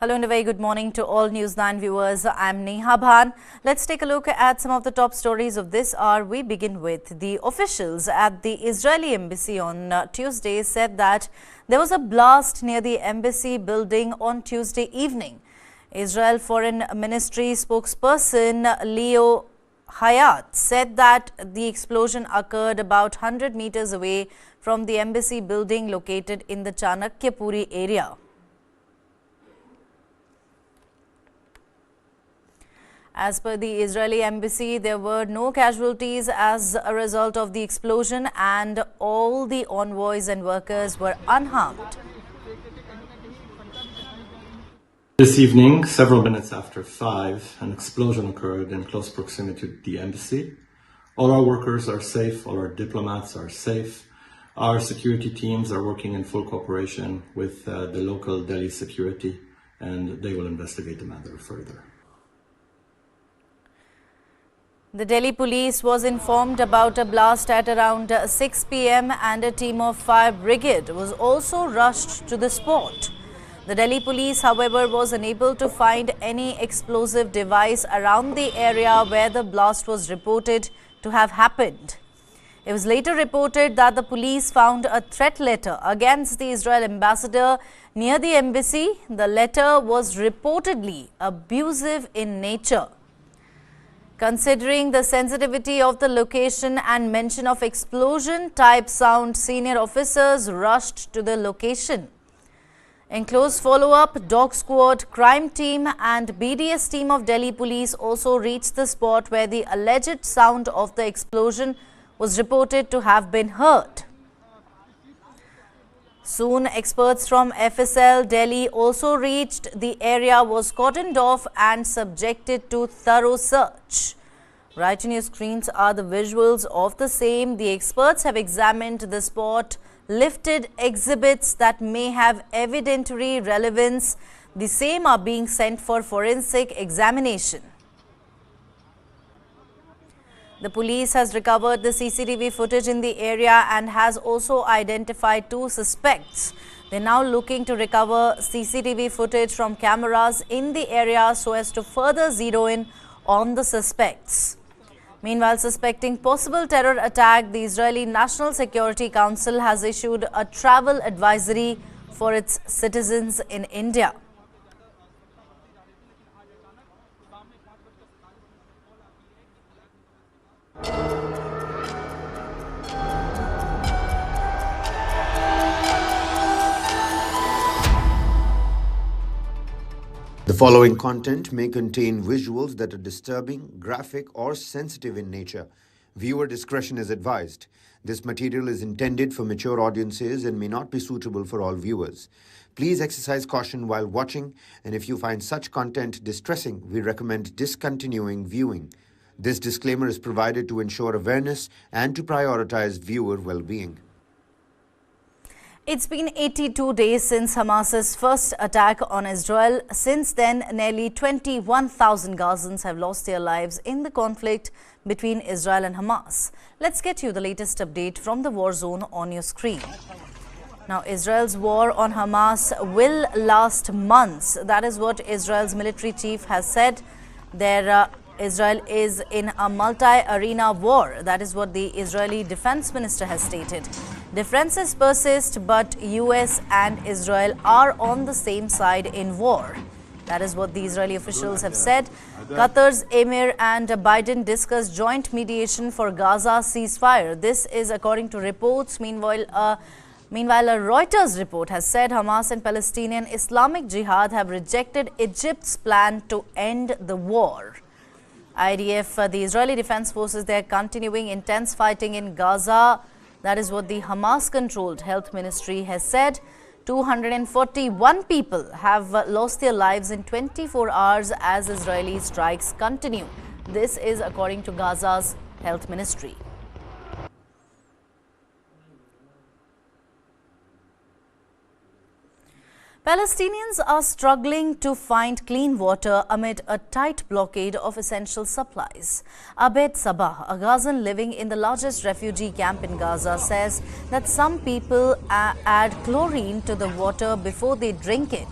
Hello and a very good morning to all News 9 viewers. I'm Neha Bhan. Let's take a look at some of the top stories of this hour. We begin with the officials at the Israeli embassy on Tuesday said that there was a blast near the embassy building on Tuesday evening. Israel Foreign Ministry spokesperson Leo Hayat said that the explosion occurred about 100 meters away from the embassy building located in the Chanakyapuri area. As per the Israeli embassy, there were no casualties as a result of the explosion and all the envoys and workers were unharmed. This evening, several minutes after 5, an explosion occurred in close proximity to the embassy. All our workers are safe, all our diplomats are safe. Our security teams are working in full cooperation with the local Delhi security, and they will investigate the matter further. The Delhi police was informed about a blast at around 6 p.m. and a team of fire brigade was also rushed to the spot. The Delhi police, however, was unable to find any explosive device around the area where the blast was reported to have happened. It was later reported that the police found a threat letter against the Israel ambassador near the embassy. The letter was reportedly abusive in nature. Considering the sensitivity of the location and mention of explosion-type sound, senior officers rushed to the location. In close follow-up, dog squad, crime team and BDS team of Delhi police also reached the spot where the alleged sound of the explosion was reported to have been heard. Soon, experts from FSL Delhi also reached the area, was cordoned off and subjected to thorough search. Right on your screens are the visuals of the same. The experts have examined the spot, lifted exhibits that may have evidentiary relevance. The same are being sent for forensic examination. The police has recovered the CCTV footage in the area and has also identified 2 suspects. They're now looking to recover CCTV footage from cameras in the area so as to further zero in on the suspects. Meanwhile, suspecting possible terror attack, the Israeli National Security Council has issued a travel advisory for its citizens in India. The following content may contain visuals that are disturbing, graphic, or sensitive in nature. Viewer discretion is advised. This material is intended for mature audiences and may not be suitable for all viewers. Please exercise caution while watching, and if you find such content distressing, we recommend discontinuing viewing. This disclaimer is provided to ensure awareness and to prioritize viewer well-being. It's been 82 days since Hamas's first attack on Israel. Since then, nearly 21,000 Gazans have lost their lives in the conflict between Israel and Hamas. Let's get you the latest update from the war zone on your screen. Now, Israel's war on Hamas will last months. That is what Israel's military chief has said. Israel is in a multi-arena war. That is what the Israeli defense minister has stated. Differences persist, but US and Israel are on the same side in war. That is what the Israeli officials have said. Qatar's Emir and Biden discussed joint mediation for Gaza ceasefire. This is according to reports. Meanwhile, a Reuters report has said Hamas and Palestinian Islamic Jihad have rejected Egypt's plan to end the war. IDF, the Israeli Defense Forces, they are continuing intense fighting in Gaza. That is what the Hamas-controlled health ministry has said. 241 people have lost their lives in 24 hours as Israeli strikes continue. This is according to Gaza's health ministry. Palestinians are struggling to find clean water amid a tight blockade of essential supplies. Abed Sabah, a Gazan living in the largest refugee camp in Gaza, says that some people add chlorine to the water before they drink it.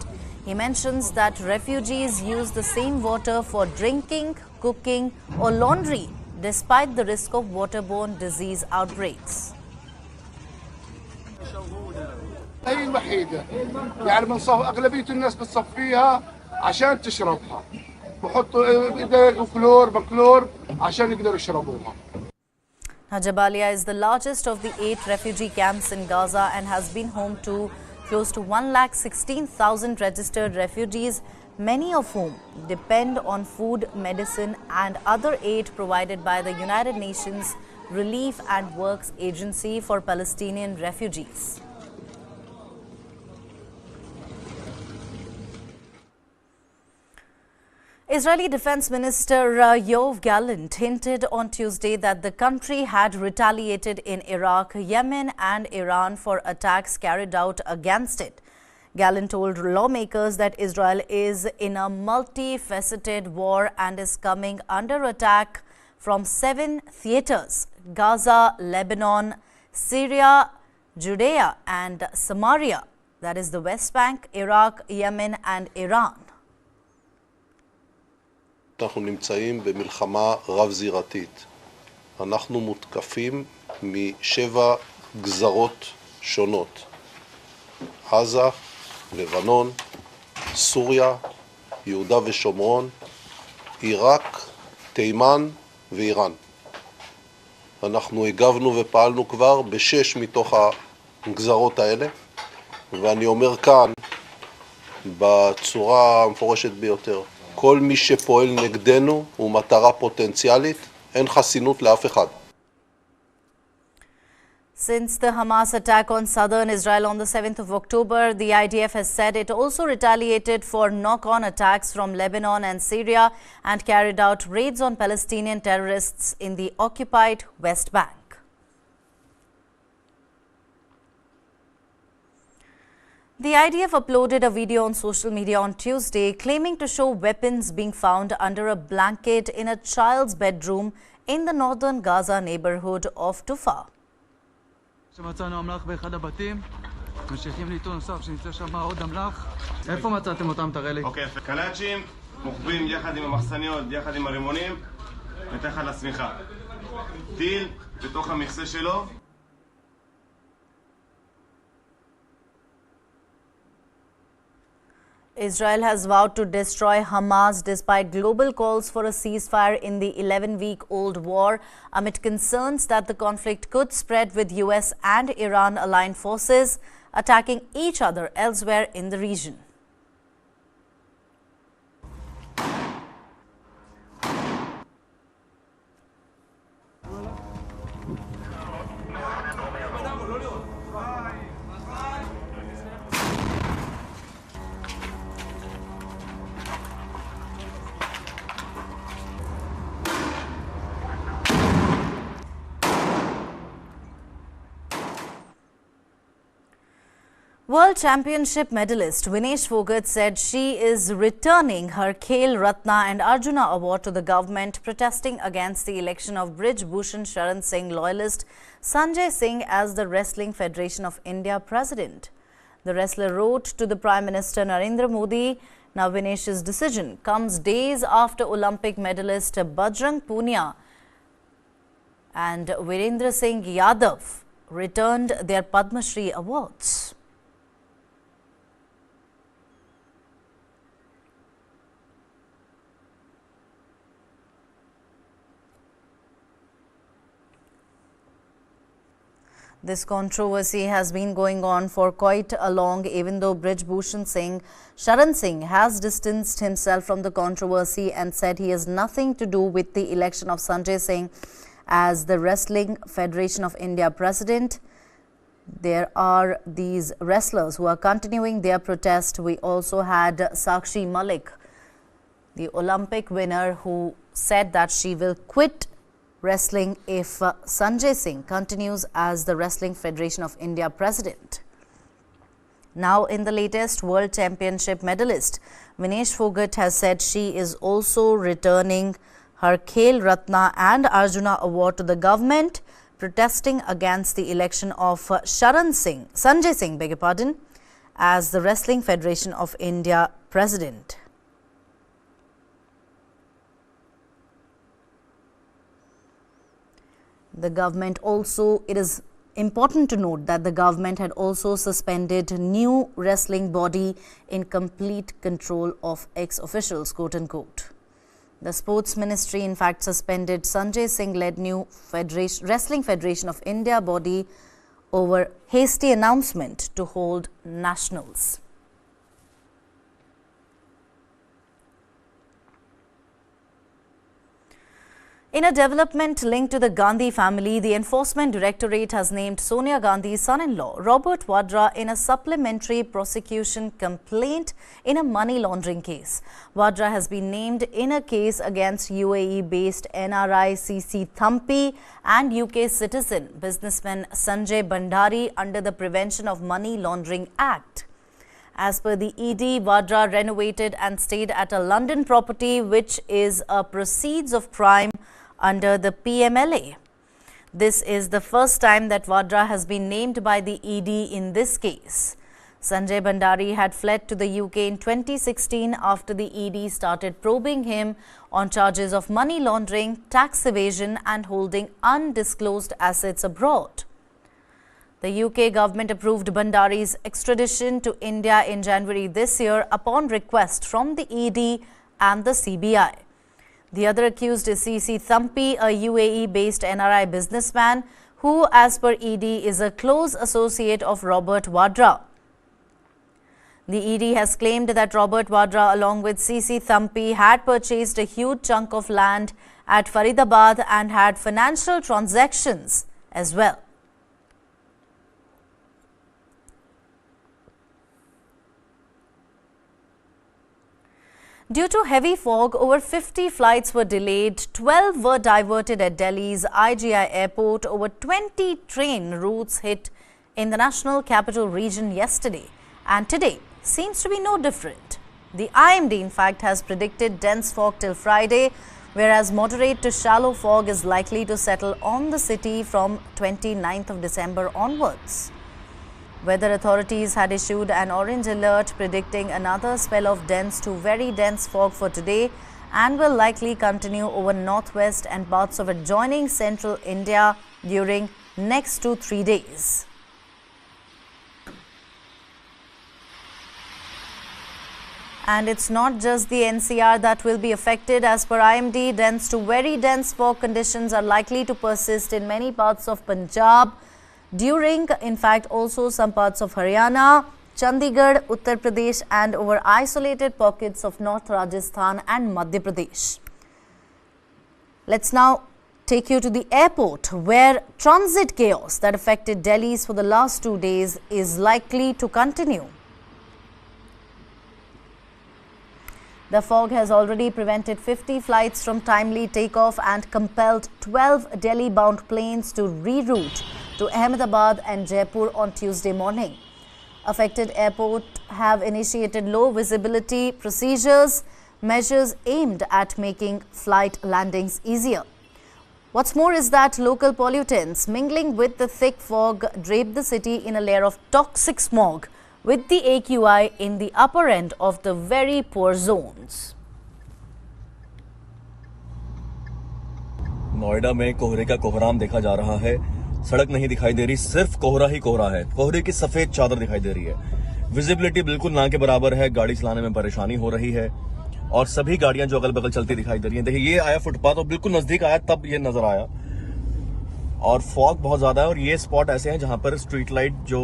He mentions that refugees use the same water for drinking, cooking or laundry, despite the risk of waterborne disease outbreaks. هي الوحيدة يعني أغلبية الناس بتصفيها عشان تشربها بحطوا إذا كلور بكلور عشان يقدروا يشربوها. Jabalia is the largest of the 8 refugee camps in Gaza and has been home to close to 116,000 registered refugees, many of whom depend on food, medicine and other aid provided by the United Nations Relief and Works Agency for Palestinian Refugees. Israeli Defense Minister Yoav Gallant hinted on Tuesday that the country had retaliated in Iraq, Yemen and Iran for attacks carried out against it. Gallant told lawmakers that Israel is in a multifaceted war and is coming under attack from 7 theaters: Gaza, Lebanon, Syria, Judea and Samaria, that is the West Bank, Iraq, Yemen and Iran. אנחנו נמצאים במלחמה רב-זירתית. אנחנו מותקפים מ7 גזרות שונות. עזה, לבנון, סוריה, יהודה ושומרון, עיראק, תימן ואיראן. אנחנו הגבנו ופעלנו כבר ב6 מתוך הגזרות האלה, ואני אומר כאן בצורה המפורשת ביותר, כל מי שפועל נגדנו הוא מטרה פוטנציאלית, אין חסינות לאף אחד. Since the Hamas attack on southern Israel on the 7th of October, the IDF has said it also retaliated for knock-on attacks from Lebanon and Syria and carried out raids on Palestinian terrorists in the occupied West Bank. The IDF uploaded a video on social media on Tuesday claiming to show weapons being found under a blanket in a child's bedroom in the northern Gaza neighborhood of Tufa. שמצאנו אמל"ח באחד הבתים, ממשיכים לעיתון נוסף שנמצא שם עוד אמל"ח. איפה מצאתם אותם? תראה לי. אוקיי, קלאצ'ים מוכבים יחד עם המחסניות, יחד עם הרימונים, מתחת לשמיכה. טיל בתוך המכסה שלו. Israel has vowed to destroy Hamas despite global calls for a ceasefire in the 11-week-old war, amid concerns that the conflict could spread with US and Iran-aligned forces attacking each other elsewhere in the region. World Championship medalist Vinesh Phogat said she is returning her Khel Ratna and Arjuna award to the government, protesting against the election of Brij Bhushan Sharan Singh loyalist Sanjay Singh as the Wrestling Federation of India president. The wrestler wrote to the Prime Minister Narendra Modi. Now Vinesh's decision comes days after Olympic medalist Bajrang Punia and Virendra Singh Yadav returned their Padma Shri awards. This controversy has been going on for quite a long, even though Brij Bhushan Singh, Sharan Singh has distanced himself from the controversy and said he has nothing to do with the election of Sanjay Singh as the Wrestling Federation of India president. There are these wrestlers who are continuing their protest. We also had Sakshi Malik, the Olympic winner, who said that she will quit wrestling if Sanjay Singh continues as the Wrestling Federation of India president. Now, in the latest World Championship medalist, Vinesh Phogat has said she is also returning her Khel Ratna and Arjuna award to the government, protesting against the election of Sanjay Singh, as the Wrestling Federation of India president. The government also, it is important to note that the government had also suspended new wrestling body in complete control of ex-officials, quote unquote. The sports ministry in fact suspended Sanjay Singh led new Wrestling Federation of India body over hasty announcement to hold nationals. In a development linked to the Gandhi family, the Enforcement Directorate has named Sonia Gandhi's son-in-law, Robert Vadra, in a supplementary prosecution complaint in a money laundering case. Vadra has been named in a case against UAE-based NRI CC Thampi and UK citizen businessman Sanjay Bhandari under the Prevention of Money Laundering Act. As per the ED, Vadra renovated and stayed at a London property which is a proceeds of crime under the PMLA. This is the first time that Vadra has been named by the ED in this case. Sanjay Bhandari had fled to the UK in 2016 after the ED started probing him on charges of money laundering, tax evasion and holding undisclosed assets abroad. The UK government approved Bhandari's extradition to India in January this year upon request from the ED and the CBI. The other accused is CC Thampi, a UAE-based NRI businessman who, as per ED, is a close associate of Robert Vadra. The ED has claimed that Robert Vadra, along with CC Thampi, had purchased a huge chunk of land at Faridabad and had financial transactions as well. Due to heavy fog, over 50 flights were delayed, 12 were diverted at Delhi's IGI airport. Over 20 train routes hit in the national capital region yesterday, and today seems to be no different. The IMD in fact has predicted dense fog till Friday, whereas moderate to shallow fog is likely to settle on the city from 29th of December onwards. Weather authorities had issued an orange alert predicting another spell of dense to very dense fog for today and will likely continue over northwest and parts of adjoining central India during next 2-3 days. And it's not just the NCR that will be affected. As per IMD, dense to very dense fog conditions are likely to persist in many parts of Punjab, during, in fact, also some parts of Haryana, Chandigarh, Uttar Pradesh and over isolated pockets of North Rajasthan and Madhya Pradesh. Let's now take you to the airport, where transit chaos that affected Delhi's for the last 2 days is likely to continue. The fog has already prevented 50 flights from timely takeoff and compelled 12 Delhi-bound planes to reroute to Ahmedabad and Jaipur on Tuesday morning. Affected airports have initiated low visibility procedures, measures aimed at making flight landings easier. What's more is that local pollutants mingling with the thick fog drape the city in a layer of toxic smog, with the AQI in the upper end of the very poor zones. Noida में कोहरे का कोहराम देखा जा रहा है। सड़क नहीं दिखाई दे रही, सिर्फ कोहरा ही कोहरा है। कोहरे की सफेद चादर दिखाई दे रही है। विजिबिलिटी बिल्कुल ना के बराबर है। गाड़ी चलाने में परेशानी हो रही है और सभी गाड़ियां जो अगल बगल चलती दिखाई दे रही हैं। देखिए, ये आया फुटपाथ और बिल्कुल नजदीक आया तब ये नजर आया, और फॉग बहुत ज्यादा है। और ये स्पॉट ऐसे हैं जहां पर स्ट्रीट लाइट जो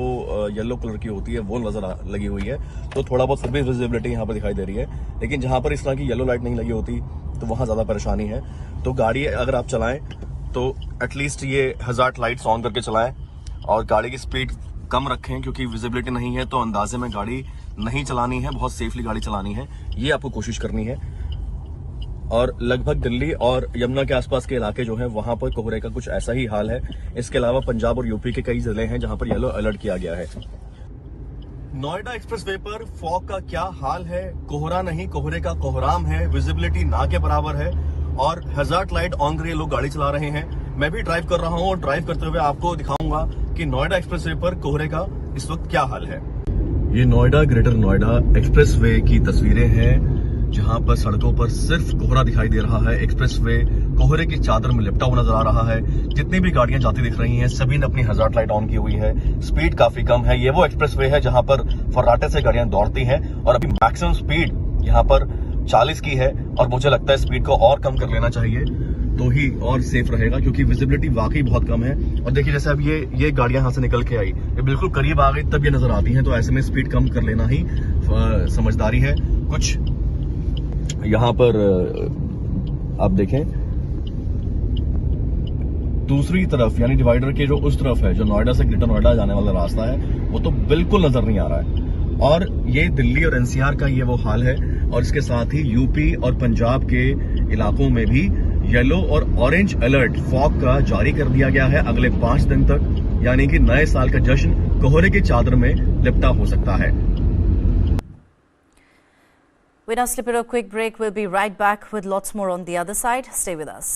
येलो कलर की होती है वो नजर लगी हुई है, तो थोड़ा बहुत फिर भी विजिबिलिटी यहाँ पर दिखाई दे रही है। लेकिन जहां पर इस तरह की येलो लाइट नहीं लगी होती तो वहां ज्यादा परेशानी है। तो गाड़ी अगर आप चलाएं तो एटलीस्ट ये हजार्ड लाइट्स ऑन करके चलाएं और गाड़ी की स्पीड कम रखें, क्योंकि विजिबिलिटी नहीं है तो अंदाजे में गाड़ी नहीं चलानी है, बहुत सेफली गाड़ी चलानी है, ये आपको कोशिश करनी है। और लगभग दिल्ली और यमुना के आसपास के इलाके जो हैं वहां पर कोहरे का कुछ ऐसा ही हाल है। इसके अलावा पंजाब और यूपी के कई जिले हैं जहां पर येलो अलर्ट किया गया है। नोएडा एक्सप्रेसवे पर फॉग का क्या हाल है? कोहरा नहीं, कोहरे का कोहराम है। विजिबिलिटी ना के बराबर है और हजार्ड लाइट ऑन करके लोग गाड़ी चला रहे हैं। मैं भी ड्राइव कर रहा हूं और ड्राइव करते हुए आपको दिखाऊंगा कि नोएडा एक्सप्रेसवे पर कोहरे का इस वक्त क्या हाल है। ये नोएडा ग्रेटर नोएडा एक्सप्रेसवे की तस्वीरें हैं, जहां पर सड़कों पर सिर्फ कोहरा दिखाई दे रहा है। एक्सप्रेसवे कोहरे की चादर में लिपटा हुआ नजर आ रहा है। जितनी भी गाड़ियां जाती दिख रही हैं, सभी ने अपनी हजार्ड लाइट ऑन की हुई है। स्पीड काफी कम है। ये वो एक्सप्रेसवे है जहां पर फर्राटे से गाड़ियां दौड़ती हैं और अभी मैक्सिमम स्पीड यहां पर 40 की है और मुझे लगता है स्पीड को और कम कर लेना चाहिए तो ही और सेफ रहेगा, क्योंकि विजिबिलिटी वाकई बहुत कम है। और देखिए जैसे अब ये गाड़ियां यहां से निकल के आई, ये बिल्कुल करीब आ गई तब ये नजर आती हैं, तो ऐसे में स्पीड कम कर लेना ही समझदारी है। कुछ यहां पर आप देखें दूसरी तरफ यानी डिवाइडर के जो उस तरफ है, जो नोएडा से ग्रेटर नोएडा जाने वाला रास्ता है, वो तो बिल्कुल नजर नहीं आ रहा है। और ये दिल्ली और एनसीआर का ये वो हाल है। और इसके साथ ही यूपी और पंजाब के इलाकों में भी येलो और ऑरेंज अलर्ट फॉग का जारी कर दिया गया है अगले 5 दिन तक, यानी कि नए साल का जश्न कोहरे की चादर में लिपटा हो सकता है। We now slip it a quick break. We'll be right back with lots more on the other side. Stay with us.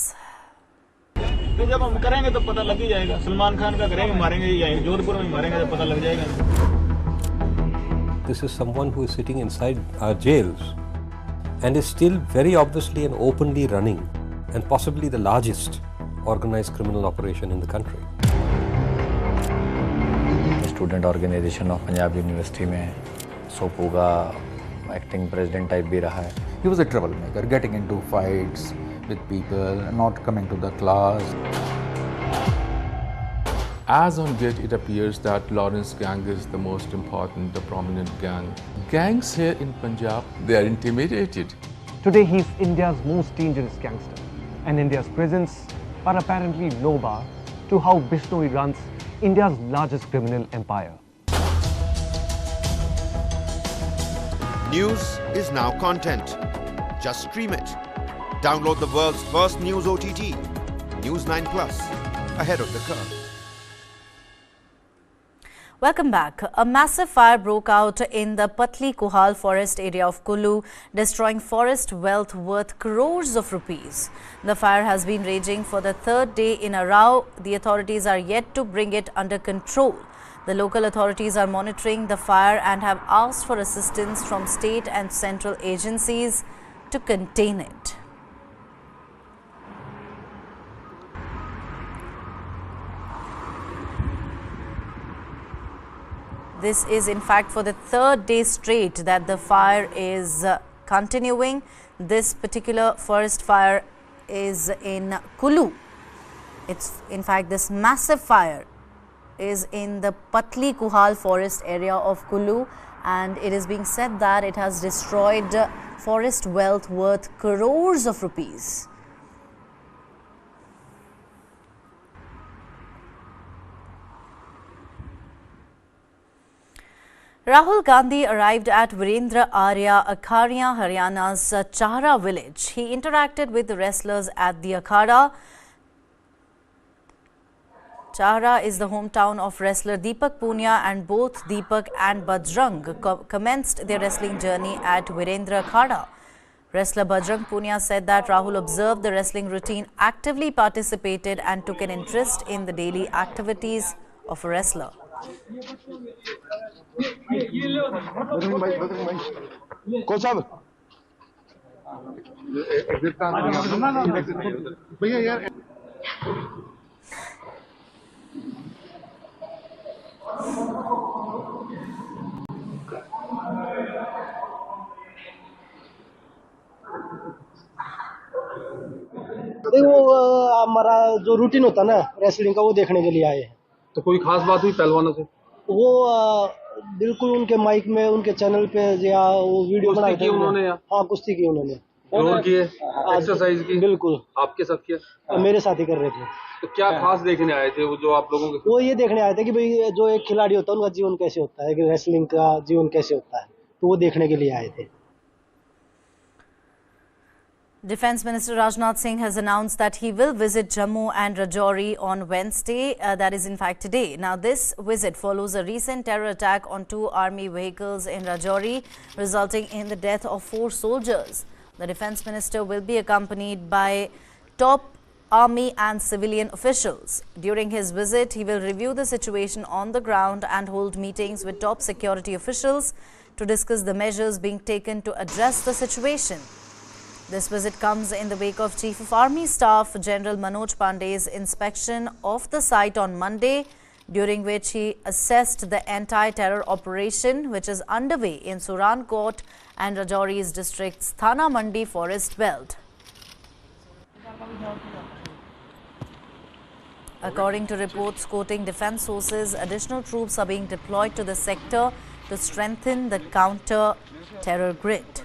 तो जब हम करेंगे तो पता लग ही जाएगा। सलमान खान का करेंगे, मारेंगे ही, जोधपुर में मारेंगे तो पता लग जाएगा। This is someone who is sitting inside our jails and is still very obviously and openly running and possibly the largest organized criminal operation in the country. Student organization of Punjab University में सोपूगा acting president type भी रहा है. He was a troublemaker, getting into fights with people, not coming to the class. As on date, it appears that Lawrence gang is the most important, the prominent gang. Gangs here in Punjab, they are intimidated. Today, he is India's most dangerous gangster, and India's presence are apparently no bar to how Bishnoi runs India's largest criminal empire. News is now content. Just stream it. Download the world's first news OTT, News 9 Plus, ahead of the curve. Welcome back. A massive fire broke out in the Patli Kuhal forest area of Kullu, destroying forest wealth worth crores of rupees. The fire has been raging for the third day in a row. The authorities are yet to bring it under control. The local authorities are monitoring the fire and have asked for assistance from state and central agencies to contain it. This is in fact for the third day straight that the fire is continuing. This particular forest fire is in Kullu. It's in fact this massive fire is in the Patli Kuhal forest area of Kullu, and it is being said that it has destroyed forest wealth worth crores of rupees. Rahul Gandhi arrived at Virendra Arya Akhada, Haryana's Chahra village. He interacted with the wrestlers at the Akhada. Chahra is the hometown of wrestler Deepak Punia, and both Deepak and Bajrang commenced their wrestling journey at Virendra Akhada. Wrestler Bajrang Punia said that Rahul observed the wrestling routine, actively participated and took an interest in the daily activities of a wrestler. वो हमारा जो routine होता ना wrestling का, वो देखने के लिए आए हैं। तो कोई खास बात हुई पहलवानों से? वो बिल्कुल उनके माइक में, उनके चैनल पे या वो वीडियो बनाई थी उन्होंने। हाँ, कुश्ती की उन्होंने, और किए, एक्सरसाइज की। बिल्कुल आपके साथ किया? मेरे साथ ही कर रहे थे। तो क्या खास देखने आए थे वो जो आप लोगों के? वो ये देखने आए थे कि भाई जो एक खिलाड़ी होता है उनका जीवन कैसे होता है, कि रेसलिंग का जीवन कैसे होता है, तो वो देखने के लिए आए थे। Defence Minister Rajnath Singh has announced that he will visit Jammu and Rajouri on Wednesday, that is in fact today. Now this visit follows a recent terror attack on 2 army vehicles in Rajouri, resulting in the death of 4 soldiers. The Defence Minister will be accompanied by top army and civilian officials. During his visit, he will review the situation on the ground and hold meetings with top security officials to discuss the measures being taken to address the situation. This visit comes in the wake of Chief of Army Staff General Manoj Pandey's inspection of the site on Monday, during which he assessed the anti-terror operation which is underway in Surankot and Rajouri's district's Thana Mandi forest belt. According to reports quoting defense sources, additional troops are being deployed to the sector to strengthen the counter-terror grid.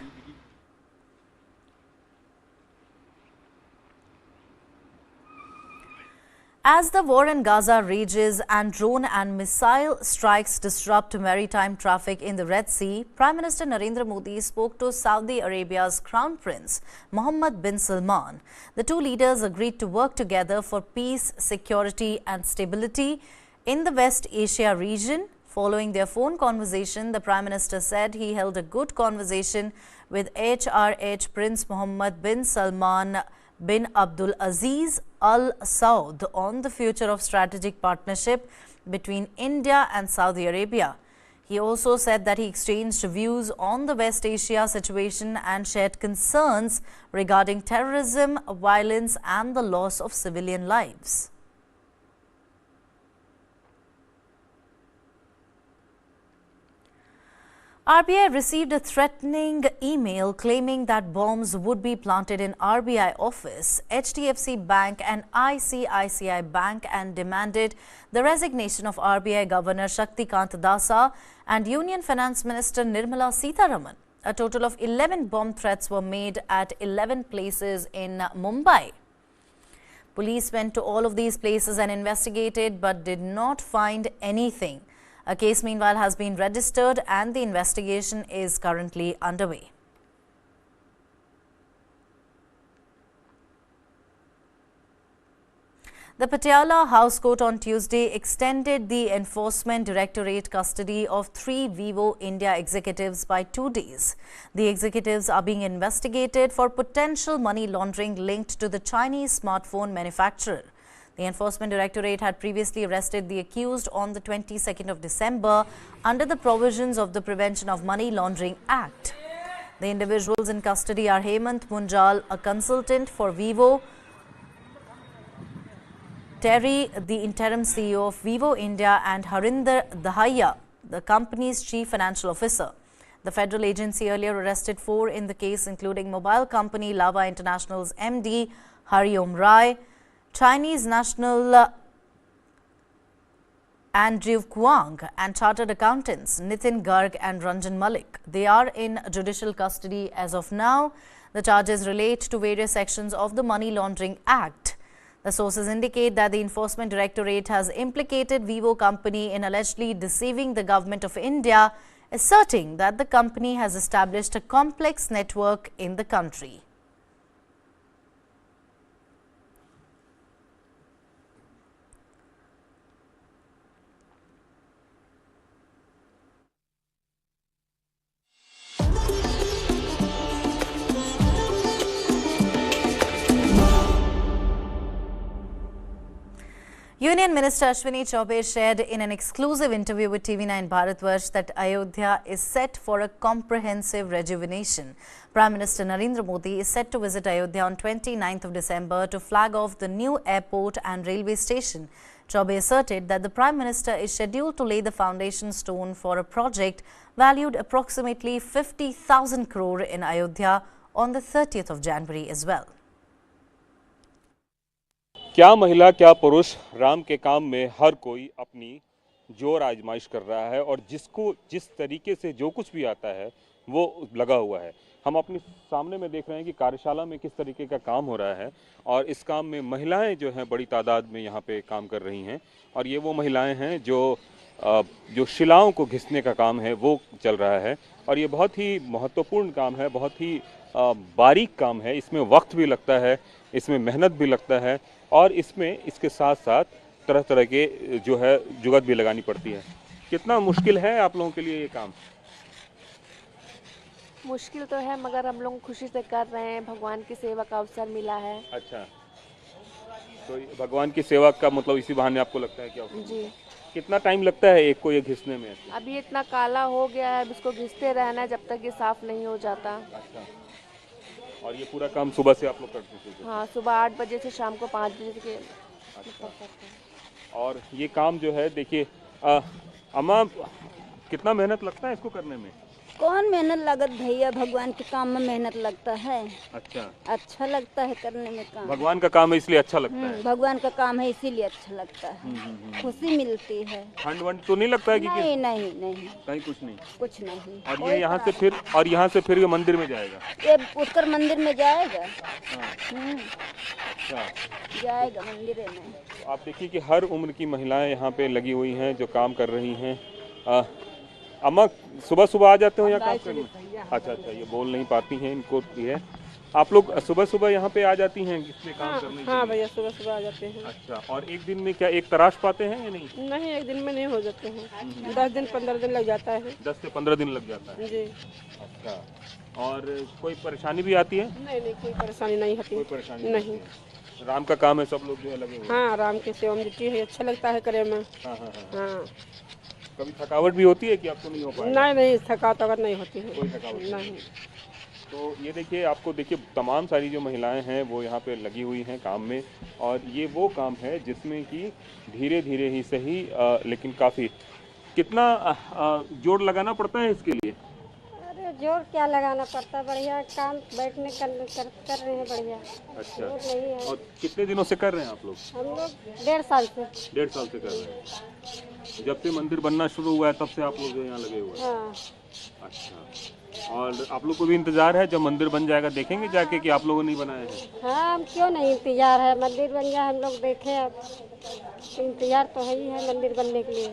As the war in Gaza rages and drone and missile strikes disrupt maritime traffic in the Red Sea, Prime Minister Narendra Modi spoke to Saudi Arabia's Crown Prince Mohammed bin Salman. The two leaders agreed to work together for peace, security and stability in the West Asia region. Following their phone conversation, the Prime Minister said he held a good conversation with HRH Prince Mohammed bin Salman bin Abdul Aziz Al Saud on the future of strategic partnership between India and Saudi Arabia. He also said that he exchanged views on the West Asia situation and shared concerns regarding terrorism, violence and the loss of civilian lives. RBI received a threatening email claiming that bombs would be planted in RBI office, HDFC Bank and ICICI Bank and demanded the resignation of RBI Governor Shaktikant Dasa and Union Finance Minister Nirmala Sitharaman. A total of 11 bomb threats were made at 11 places in Mumbai. Police went to all of these places and investigated but did not find anything. A case, meanwhile, has been registered and the investigation is currently underway. The Patiala House Court on Tuesday extended the Enforcement Directorate custody of 3 Vivo India executives by 2 days. The executives are being investigated for potential money laundering linked to the Chinese smartphone manufacturer. The Enforcement Directorate had previously arrested the accused on the 22nd of December under the provisions of the Prevention of Money Laundering Act. The individuals in custody are Hemant Munjal, a consultant for Vivo, Terry, the interim CEO of Vivo India, and Harinder Dahaya, the company's chief financial officer. The federal agency earlier arrested 4 in the case, including mobile company Lava International's MD Hariom Rai, Chinese national Andrew Kwang and chartered accountants Nitin Garg and Ranjan Malik. They are in judicial custody as of now. The charges relate to various sections of the Money Laundering Act. The sources indicate that the Enforcement Directorate has implicated Vivo company in allegedly deceiving the government of India, asserting that the company has established a complex network in the country. Union Minister Ashwini Chaubey shared in an exclusive interview with TV9 Bharatvarsh that Ayodhya is set for a comprehensive rejuvenation. Prime Minister Narendra Modi is set to visit Ayodhya on 29th of December to flag off the new airport and railway station. Chaubey asserted that the Prime Minister is scheduled to lay the foundation stone for a project valued approximately 50,000 crore in Ayodhya on the 30th of January as well. क्या महिला क्या पुरुष राम के काम में हर कोई अपनी जोर आजमाइश कर रहा है और जिसको जिस तरीके से जो कुछ भी आता है वो लगा हुआ है। हम अपने सामने में देख रहे हैं कि कार्यशाला में किस तरीके का काम हो रहा है और इस काम में महिलाएं जो हैं बड़ी तादाद में यहाँ पे काम कर रही हैं और ये वो महिलाएं हैं जो शिलाओं को घिसने का काम है वो चल रहा है और ये बहुत ही महत्वपूर्ण काम है, बहुत ही बारीक काम है। इसमें वक्त भी लगता है, इसमें मेहनत भी लगता है और इसमें इसके साथ साथ तरह तरह के जो है जुगत भी लगानी पड़ती है। कितना मुश्किल है आप लोगों के लिए ये काम? मुश्किल तो है मगर हम लोग खुशी से कर रहे हैं, भगवान की सेवा का अवसर मिला है। अच्छा, तो भगवान की सेवा का मतलब इसी बहाने आपको लगता है क्या? जी। कितना टाइम लगता है एक को ये घिसने में? अभी इतना काला हो गया है, अब इसको घिसते रहना है जब तक ये साफ नहीं हो जाता। अच्छा। और ये पूरा काम सुबह से आप लोग करते थे? हाँ, सुबह 8 बजे से शाम को 5 बजे के। अच्छा। और ये काम जो है देखिए अम्मा, कितना मेहनत लगता है इसको करने में? कौन मेहनत लागत भैया, भगवान के काम में मेहनत लगता है। अच्छा लगता है करने में काम। भगवान का काम है इसलिए अच्छा लगता है। भगवान का काम है इसीलिए अच्छा लगता है। खुशी मिलती है। ठंड वंड तो नहीं लगता है कि? नहीं नहीं नहीं, कहीं कुछ नहीं। कुछ नहीं। और ये यहाँ से फिर ये मंदिर में जाएगा? ये उठकर मंदिर में जाएगा। जाएगा मंदिर में। आप देखिए कि हर उम्र की महिलाएं यहाँ पे लगी हुई हैं जो काम कर रही हैं। अम्मा, सुबह सुबह आ जाते हो यहाँ काम करने? अच्छा, ये बोल नहीं पाती हैं, इनको ये। आप लोग सुबह सुबह यहाँ पे आ जाती हैं इसमें काम करने के लिए? हाँ भैया, सुबह सुबह आ जाते हैं। अच्छा, और एक दिन में क्या एक तराश पाते हैं या नहीं? नहीं, एक दिन में नहीं हो जाते हैं। 10 दिन 15 दिन लग जाता है। 10 से 15 दिन लग जाता है? जी। अच्छा, और कोई परेशानी भी आती है? नहीं, कोई परेशानी नहीं होती। कोई परेशानी नहीं। राम का काम है, सब लोग जो है लगे हुए। हाँ, राम की सेवा में जुटी है, अच्छा लगता है करे में। हाँ। कभी थकावट भी होती है कि आपको नहीं हो पाएगा? नहीं, थकावट नहीं होती है। कोई थकावट नहीं। तो ये देखिए, आपको देखिए तमाम सारी जो महिलाएं हैं वो यहाँ पे लगी हुई हैं काम में, और ये वो काम है जिसमें कि धीरे धीरे ही सही लेकिन काफ़ी कितना जोर लगाना पड़ता है इसके लिए? अरे जोर क्या लगाना पड़ता है, बढ़िया काम बैठने कर रहे हैं बढ़िया। अच्छा, नहीं है। और कितने दिनों से कर रहे हैं आप लोग? हम लोग 1.5 साल से। 1.5 साल से कर रहे हैं। जब से मंदिर बनना शुरू हुआ है तब से आप लोग यहाँ लगे हुए हैं? हाँ। अच्छा, और आप लोग को भी इंतजार है जब मंदिर बन जाएगा, देखेंगे जाके कि आप लोगों ने बनाया है? हाँ, हम क्यों नहीं, इंतजार है, मंदिर बन जाए हम लोग देखें। अब इंतजार तो है ही है मंदिर बनने के लिए।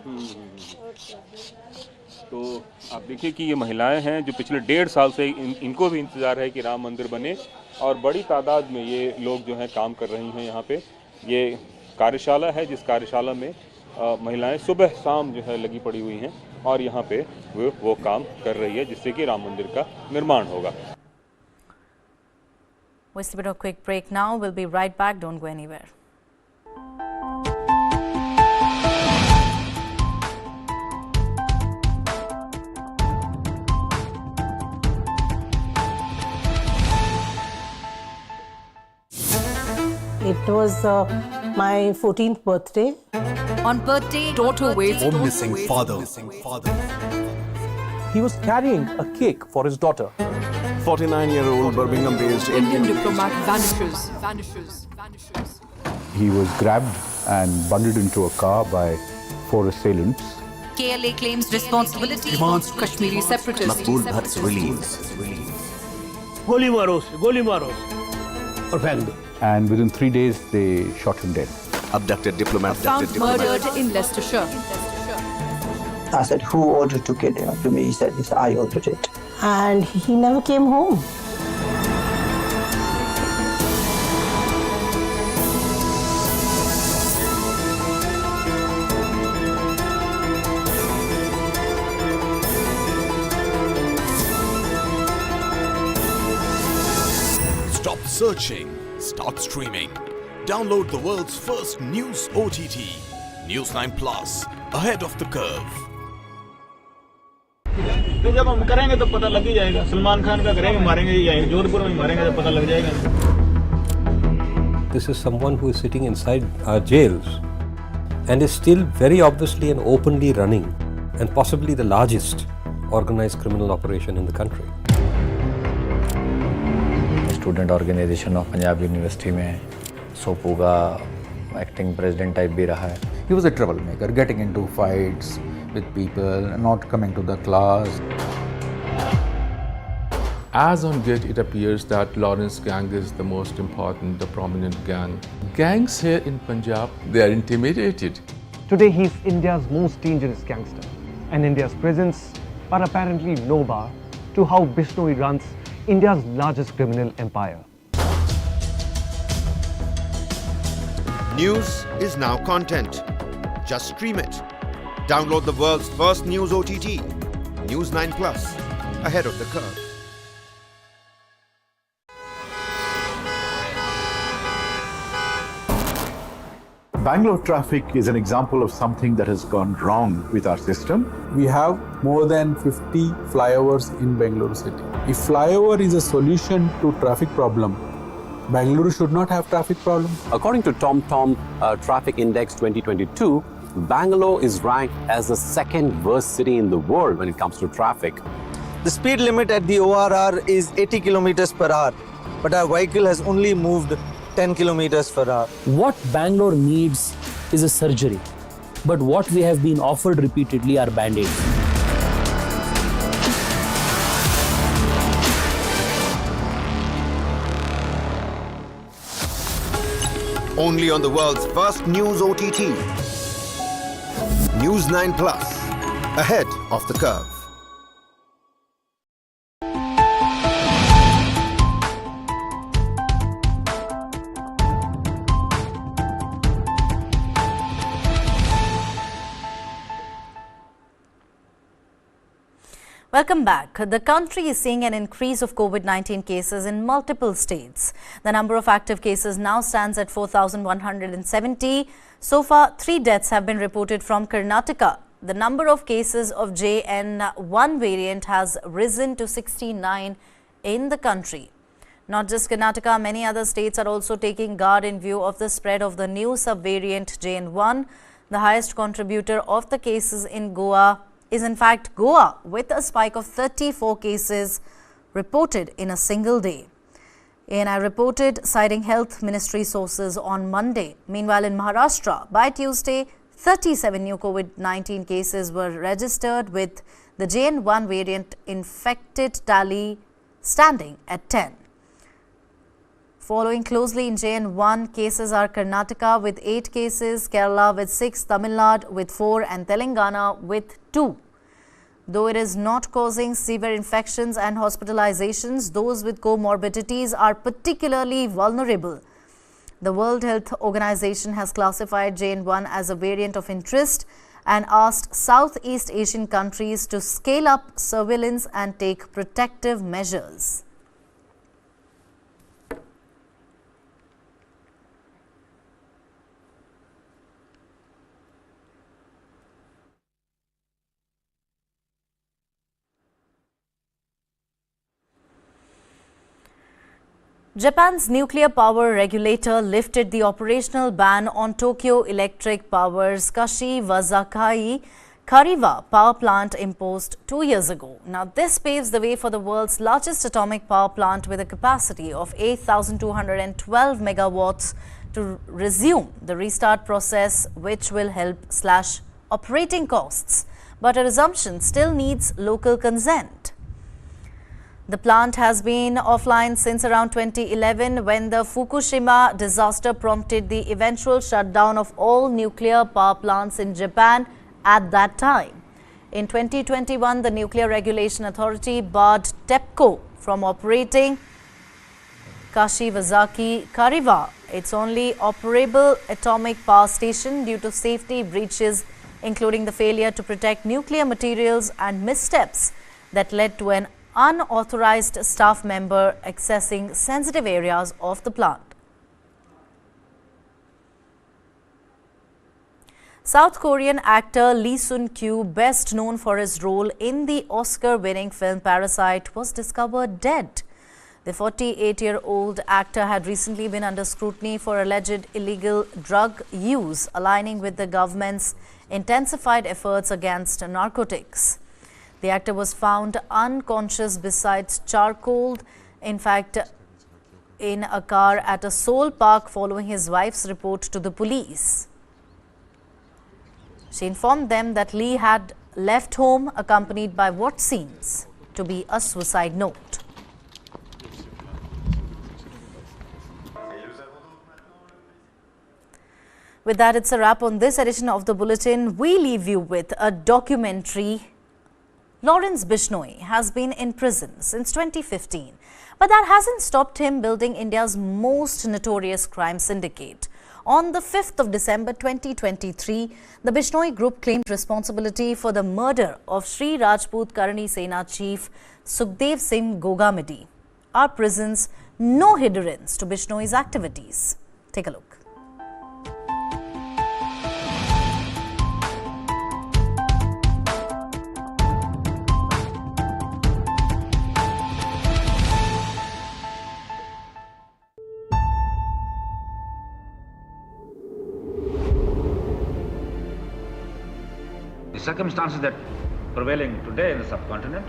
तो आप देखिए कि ये महिलाएं हैं जो पिछले 1.5 साल से इनको भी इंतजार है कि राम मंदिर बने, और बड़ी तादाद में ये लोग जो हैं काम कर रही हैं यहाँ पे। ये कार्यशाला है जिस कार्यशाला में महिलाएं सुबह शाम जो है लगी पड़ी हुई हैं, और यहाँ पे वो काम कर रही है जिससे कि राम मंदिर का निर्माण होगा। We'll take a quick break now. We'll be right back. Don't go anywhere. It was my 14th birthday. On birthday, daughter waits home missing father. He was carrying a cake for his daughter. 49-year-old Birmingham-based Indian diplomat vanishes. He was grabbed and bundled into a car by 4 assailants. KLA claims responsibility. Demands Kashmiri separatists. Maqbool Bhatt's release. गोली मारो और फेंक दो. And within 3 days, they shot him dead. Abducted diplomat. Found murdered in Leicestershire. I said, who ordered to kill him? To me, he said, yes, I ordered it. And he never came home. Stop searching. Start streaming. Download the world's first news OTT. News 9 Plus. Ahead of the curve. तो जब हम करेंगे तो पता लग ही जाएगा. सलमान खान का करेंगे, मारेंगे या जोधपुर में मारेंगे तो पता लग जाएगा. This is someone who is sitting inside our jails and is still very obviously and openly running and possibly the largest organized criminal operation in the country. Student organisation of Punjab university में सोपू का acting president type भी रहा है. He was a troublemaker, getting into fights with people, not coming to the class. As on date, it appears that Lawrence gang is the most important, the prominent gang. Gangs here in Punjab, they are intimidated. Today he is India's most dangerous gangster, and India's presence are apparently no bar to how Bishnoi runs India's largest criminal empire. News is now content. Just stream it. Download the world's first news OTT. News 9 Plus. Ahead of the curve. Bangalore traffic is an example of something that has gone wrong with our system. We have more than 50 flyovers in Bengaluru city. If flyover is a solution to traffic problem, Bengaluru should not have traffic problem. According to TomTom Traffic Index 2022, Bangalore is ranked as the second worst city in the world when it comes to traffic. The speed limit at the ORR is 80 kilometers per hour, but our vehicle has only moved 10 kilometers per hour. What Bangalore needs is a surgery, but what we have been offered repeatedly are band-aids. Only on the world's first news OTT. News 9 Plus, ahead of the curve. Welcome back. The country is seeing an increase of COVID-19 cases in multiple states. The number of active cases now stands at 4,170. So far, 3 deaths have been reported from Karnataka. The number of cases of JN1 variant has risen to 69 in the country. Not just Karnataka, many other states are also taking guard in view of the spread of the new subvariant JN1. The highest contributor of the cases in Goa is in fact Goa, with a spike of 34 cases reported in a single day. ANI reported, citing health ministry sources on Monday. Meanwhile, in Maharashtra, by Tuesday, 37 new COVID-19 cases were registered, with the JN1 variant infected tally standing at 10. Following closely in JN1 cases are Karnataka with 8 cases, Kerala with 6, Tamil Nadu with 4 and Telangana with 2. Though it is not causing severe infections and hospitalizations, those with comorbidities are particularly vulnerable. The World Health Organization has classified JN1 as a variant of interest and asked Southeast Asian countries to scale up surveillance and take protective measures. Japan's nuclear power regulator lifted the operational ban on Tokyo Electric Power's Kashiwazaki Kariwa power plant imposed 2 years ago. Now, this paves the way for the world's largest atomic power plant with a capacity of 8,212 megawatts to resume the restart process, which will help slash operating costs. But a resumption still needs local consent. The plant has been offline since around 2011, when the Fukushima disaster prompted the eventual shutdown of all nuclear power plants in Japan at that time. In 2021, the Nuclear Regulation Authority barred TEPCO from operating Kashiwazaki Kariwa, its only operable atomic power station, due to safety breaches, including the failure to protect nuclear materials and missteps that led to an unauthorized staff member accessing sensitive areas of the plant. South Korean actor Lee Sun-kyun, best known for his role in the Oscar-winning film Parasite, was discovered dead. The 48-year-old actor had recently been under scrutiny for alleged illegal drug use, aligning with the government's intensified efforts against narcotics. The actor was found unconscious beside charcoal, in fact, in a car at a Seoul park following his wife's report to the police. She informed them that Lee had left home accompanied by what seems to be a suicide note. With that, it's a wrap on this edition of the Bulletin. We leave you with a documentary. Lawrence Bishnoi has been in prison since 2015, but that hasn't stopped him building India's most notorious crime syndicate. On the 5th of December 2023, the Bishnoi group claimed responsibility for the murder of Sri Rajput Karani Sena chief Sukhdev Singh Gogamidi. Are prisons no hindrance to Bishnoi's activities? Take a look. circumstances that prevailing today in the subcontinent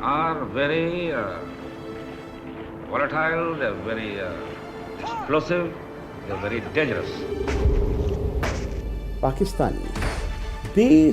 are very volatile, they're very explosive, they're very dangerous. Pakistani, they